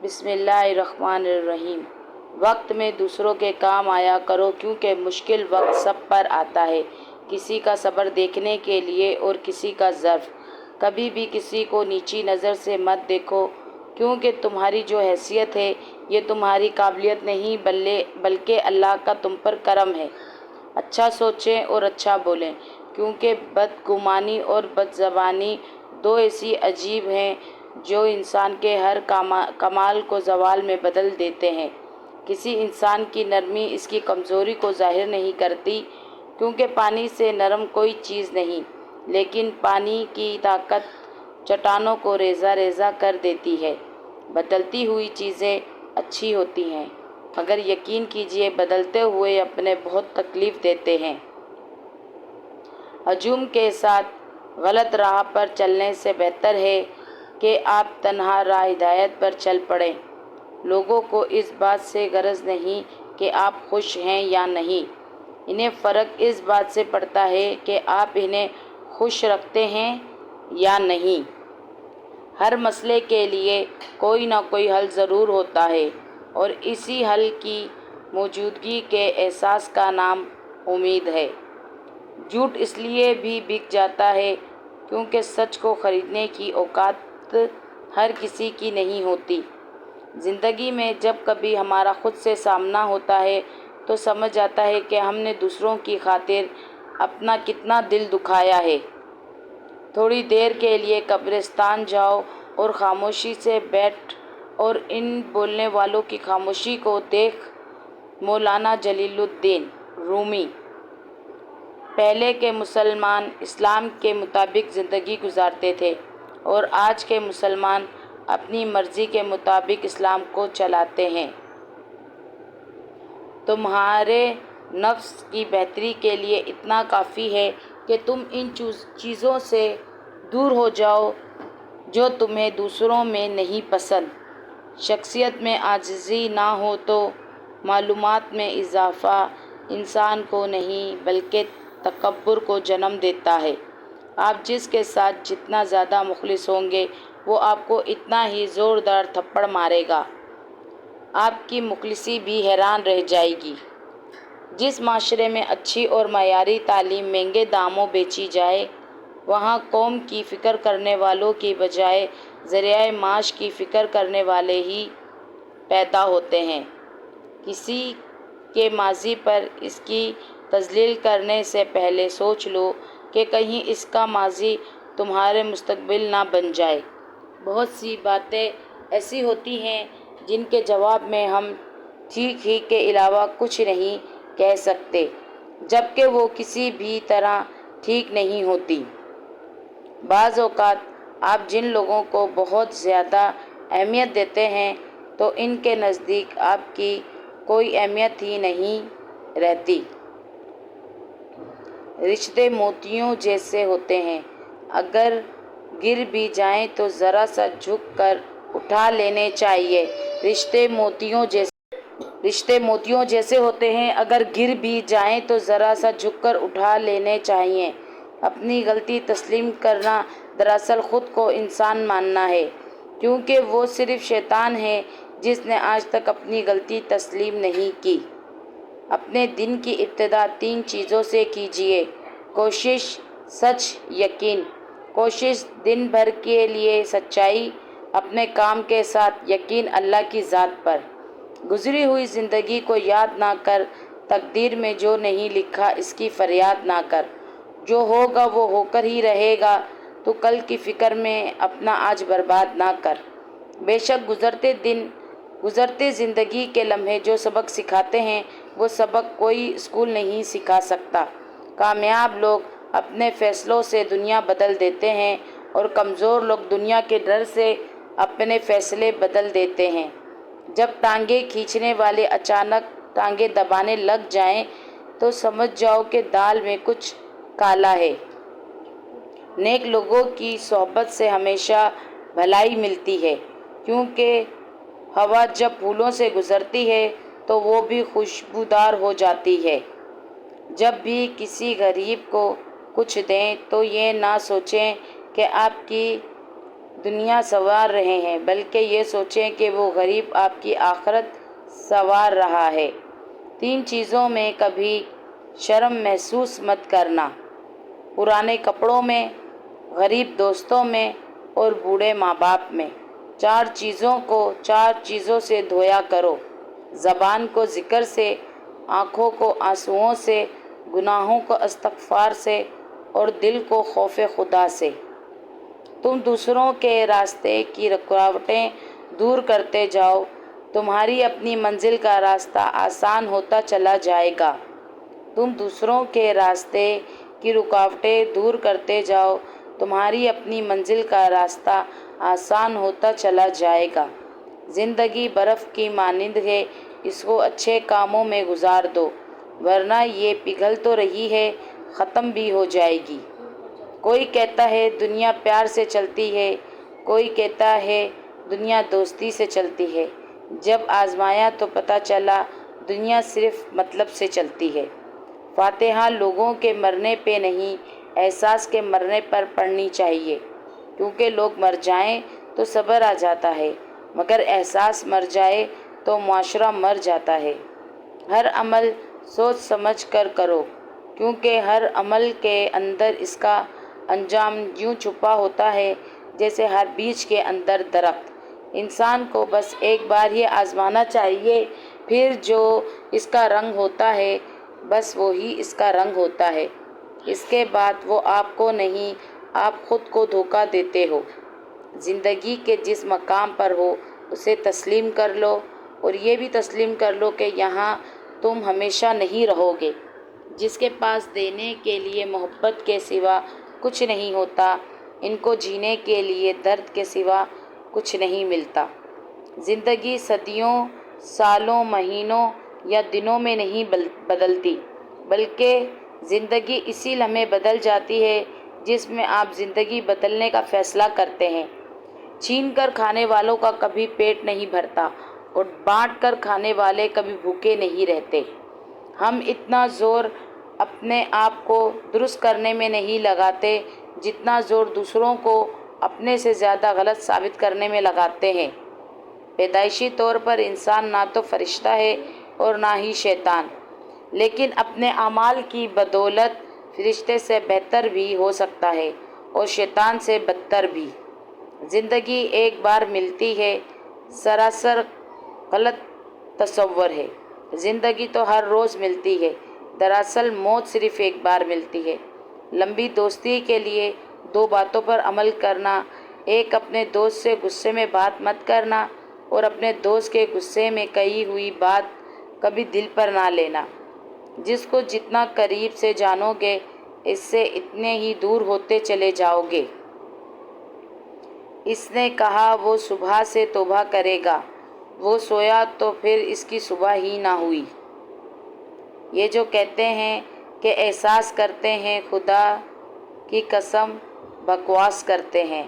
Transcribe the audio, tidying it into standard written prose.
بسم اللہ الرحمن الرحیم۔ وقت میں دوسروں کے کام آیا کرو کیونکہ مشکل وقت سب پر آتا ہے، کسی کا صبر دیکھنے کے لیے اور کسی کا ظرف۔ کبھی بھی کسی کو نیچی نظر سے مت دیکھو کیونکہ تمہاری جو حیثیت ہے یہ تمہاری قابلیت نہیں بلکہ اللہ کا تم پر کرم ہے۔ اچھا سوچیں اور اچھا بولیں کیونکہ بدگمانی اور بد زبانی دو ایسی عجیب ہیں جو انسان کے ہر کمال کو زوال میں بدل دیتے ہیں۔ کسی انسان کی نرمی اس کی کمزوری کو ظاہر نہیں کرتی کیونکہ پانی سے نرم کوئی چیز نہیں، لیکن پانی کی طاقت چٹانوں کو ریزہ ریزہ کر دیتی ہے۔ بدلتی ہوئی چیزیں اچھی ہوتی ہیں مگر یقین کیجیے بدلتے ہوئے اپنے بہت تکلیف دیتے ہیں۔ ہجوم کے ساتھ غلط راہ پر چلنے سے بہتر ہے کہ آپ تنہا راہ ہدایت پر چل پڑیں۔ لوگوں کو اس بات سے غرض نہیں کہ آپ خوش ہیں یا نہیں، انہیں فرق اس بات سے پڑتا ہے کہ آپ انہیں خوش رکھتے ہیں یا نہیں۔ ہر مسئلے کے لیے کوئی نہ کوئی حل ضرور ہوتا ہے اور اسی حل کی موجودگی کے احساس کا نام امید ہے۔ جھوٹ اس لیے بھی بک جاتا ہے کیونکہ سچ کو خریدنے کی اوقات ہر کسی کی نہیں ہوتی۔ زندگی میں جب کبھی ہمارا خود سے سامنا ہوتا ہے تو سمجھ آتا ہے کہ ہم نے دوسروں کی خاطر اپنا کتنا دل دکھایا ہے۔ تھوڑی دیر کے لیے قبرستان جاؤ اور خاموشی سے بیٹھ اور ان بولنے والوں کی خاموشی کو دیکھ۔ مولانا جلیل الدین رومی۔ پہلے کے مسلمان اسلام کے مطابق زندگی گزارتے تھے اور آج کے مسلمان اپنی مرضی کے مطابق اسلام کو چلاتے ہیں۔ تمہارے نفس کی بہتری کے لیے اتنا کافی ہے کہ تم ان چیزوں سے دور ہو جاؤ جو تمہیں دوسروں میں نہیں پسند۔ شخصیت میں عاجزی نہ ہو تو معلومات میں اضافہ انسان کو نہیں بلکہ تکبر کو جنم دیتا ہے۔ آپ جس کے ساتھ جتنا زیادہ مخلص ہوں گے وہ آپ کو اتنا ہی زوردار تھپڑ مارے گا، آپ کی مخلصی بھی حیران رہ جائے گی۔ جس معاشرے میں اچھی اور معیاری تعلیم مہنگے داموں بیچی جائے وہاں قوم کی فکر کرنے والوں کی بجائے ذریعہ معاش کی فکر کرنے والے ہی پیدا ہوتے ہیں۔ کسی کے ماضی پر اس کی تذلیل کرنے سے پہلے سوچ لو کہ کہیں اس کا ماضی تمہارے مستقبل نہ بن جائے۔ بہت سی باتیں ایسی ہوتی ہیں جن کے جواب میں ہم ٹھیک ہی کے علاوہ کچھ نہیں کہہ سکتے جبکہ وہ کسی بھی طرح ٹھیک نہیں ہوتی۔ بعض اوقات آپ جن لوگوں کو بہت زیادہ اہمیت دیتے ہیں تو ان کے نزدیک آپ کی کوئی اہمیت ہی نہیں رہتی۔ رشتے موتیوں جیسے ہوتے ہیں، اگر گر بھی جائیں تو ذرا سا جھک کر اٹھا لینے چاہیے۔ رشتے موتیوں جیسے ہوتے ہیں، اگر گر بھی جائیں تو ذرا سا جھک کر اٹھا لینے چاہیے۔ اپنی غلطی تسلیم کرنا دراصل خود کو انسان ماننا ہے کیونکہ وہ صرف شیطان ہے جس نے آج تک اپنی غلطی تسلیم نہیں کی۔ اپنے دن کی ابتدا 3 چیزوں سے کیجیے: کوشش، سچ، یقین۔ کوشش دن بھر کے لیے سچائی، اپنے کام کے ساتھ یقین اللہ کی ذات پر۔ گزری ہوئی زندگی کو یاد نہ کر، تقدیر میں جو نہیں لکھا اس کی فریاد نہ کر۔ جو ہوگا وہ ہو کر ہی رہے گا، تو کل کی فکر میں اپنا آج برباد نہ کر۔ بے شک گزرتے زندگی کے لمحے جو سبق سکھاتے ہیں وہ سبق کوئی اسکول نہیں سکھا سکتا۔ کامیاب لوگ اپنے فیصلوں سے دنیا بدل دیتے ہیں اور کمزور لوگ دنیا کے ڈر سے اپنے فیصلے بدل دیتے ہیں۔ جب ٹانگیں کھینچنے والے اچانک ٹانگیں دبانے لگ جائیں تو سمجھ جاؤ کہ دال میں کچھ کالا ہے۔ نیک لوگوں کی صحبت سے ہمیشہ بھلائی ملتی ہے کیونکہ ہوا جب پھولوں سے گزرتی ہے تو وہ بھی خوشبودار ہو جاتی ہے۔ جب بھی کسی غریب کو کچھ دیں تو یہ نہ سوچیں کہ آپ کی دنیا سنوار رہے ہیں، بلکہ یہ سوچیں کہ وہ غریب آپ کی آخرت سنوار رہا ہے۔ 3 چیزوں میں کبھی شرم محسوس مت کرنا: پرانے کپڑوں میں، غریب دوستوں میں اور بوڑھے ماں باپ میں۔ 4 چیزوں سے دھویا کرو: زبان کو ذکر سے، آنکھوں کو آنسوؤں سے، گناہوں کو استغفار سے اور دل کو خوف خدا سے۔ تم دوسروں کے راستے کی رکاوٹیں دور کرتے جاؤ، تمہاری اپنی منزل کا راستہ آسان ہوتا چلا جائے گا۔ تم دوسروں کے راستے کی رکاوٹیں دور کرتے جاؤ، تمہاری اپنی منزل کا راستہ آسان ہوتا چلا جائے گا۔ زندگی برف کی مانند ہے، اس کو اچھے کاموں میں گزار دو، ورنہ یہ پگھل تو رہی ہے، ختم بھی ہو جائے گی۔ کوئی کہتا ہے دنیا پیار سے چلتی ہے، کوئی کہتا ہے دنیا دوستی سے چلتی ہے۔ جب آزمایا تو پتہ چلا دنیا صرف مطلب سے چلتی ہے۔ فاتحہ لوگوں کے مرنے پہ نہیں، احساس کے مرنے پر پڑھنی چاہیے، کیونکہ لوگ مر جائیں تو صبر آ جاتا ہے، مگر احساس مر جائے تو معاشرہ مر جاتا ہے۔ ہر عمل سوچ سمجھ کر کرو، کیونکہ ہر عمل کے اندر اس کا انجام یوں چھپا ہوتا ہے جیسے ہر بیج کے اندر درخت۔ انسان کو بس ایک بار ہی آزمانا چاہیے، پھر جو اس کا رنگ ہوتا ہے بس وہی اس کا رنگ ہوتا ہے۔ اس کے بعد وہ آپ کو نہیں، آپ خود کو دھوکہ دیتے ہو۔ زندگی کے جس مقام پر ہو اسے تسلیم کر لو، اور یہ بھی تسلیم کر لو کہ یہاں تم ہمیشہ نہیں رہو گے۔ جس کے پاس دینے کے لیے محبت کے سوا کچھ نہیں ہوتا، ان کو جینے کے لیے درد کے سوا کچھ نہیں ملتا۔ زندگی صدیوں، سالوں، مہینوں یا دنوں میں نہیں بدلتی، بلکہ زندگی اسی لمحے بدل جاتی ہے جس میں آپ زندگی بدلنے کا فیصلہ کرتے ہیں۔ چھین کر کھانے والوں کا کبھی پیٹ نہیں بھرتا، اور بانٹ کر کھانے والے کبھی بھوکے نہیں رہتے۔ ہم اتنا زور اپنے آپ کو درست کرنے میں نہیں لگاتے جتنا زور دوسروں کو اپنے سے زیادہ غلط ثابت کرنے میں لگاتے ہیں۔ پیدائشی طور پر انسان نہ تو فرشتہ ہے اور نہ ہی شیطان، لیکن اپنے اعمال کی بدولت فرشتے سے بہتر بھی ہو سکتا ہے اور شیطان سے بدتر بھی۔ زندگی ایک بار ملتی ہے، سراسر غلط تصور ہے۔ زندگی تو ہر روز ملتی ہے، دراصل موت صرف ایک بار ملتی ہے۔ لمبی دوستی کے لیے 2 باتوں پر عمل کرنا: ایک، اپنے دوست سے غصے میں بات مت کرنا، اور اپنے دوست کے غصے میں کہی ہوئی بات کبھی دل پر نہ لینا۔ جس کو جتنا قریب سے جانو گے، اس سے اتنے ہی دور ہوتے چلے جاؤ گے۔ اس نے کہا وہ صبح سے توبہ کرے گا، وہ سویا تو پھر اس کی صبح ہی نہ ہوئی۔ یہ جو کہتے ہیں کہ احساس کرتے ہیں، خدا کی قسم بکواس کرتے ہیں۔